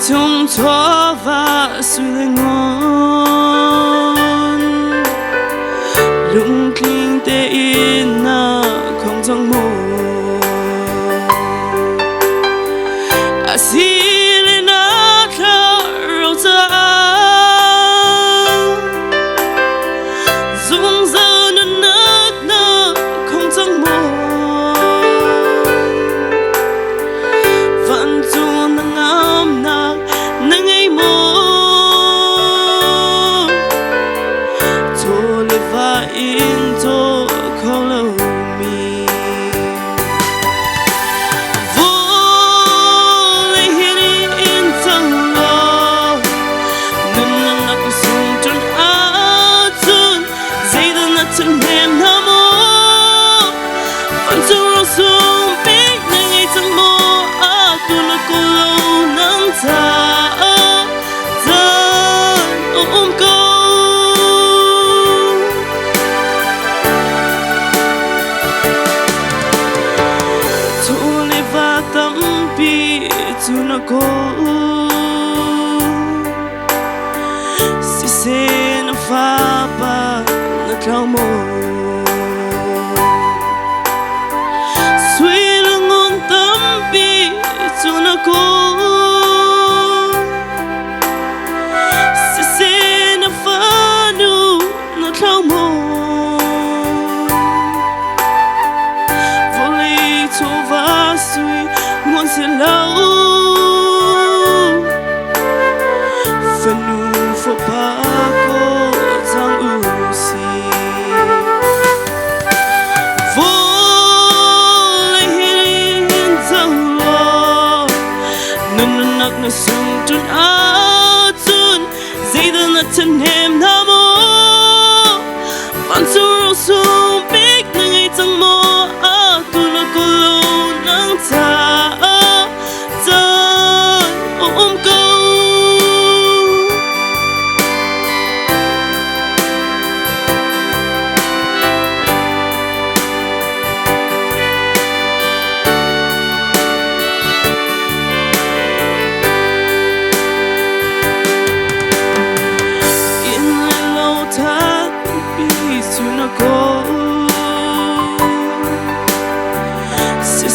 chung cho và suy ngon lung kinh tế in na không trong mồ à xí lên na thở rau ra dung dơ nâng nấc nơ không trong mồ vẫn dù nâng ấm nạc nâng ấy mồ thôi lệ và in thôi không lâu mi vô lệ hiền in thăng lo nâng nâng nạc sung tròn á chun dây đơn nạc chân hèm nam mô vẫn dù rau sung biết nâng ấy thăng mô á tu nạc cô lâu nâng ta tu na ko si se na fa ba na thao mo suy ngon tâm bi tu na ko si se na fa nu na thao mo vô lý thu va suy ngon sẽ lâu for Paco Caan A Vô lên thăng lo nâng nặc na sung tròn á chun dây đơn na chân hèm nam mô vẫn dù rau sung biết nâng ấy thăng mô á tu na cô lâu nâng ta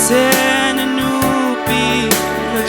se na nupi na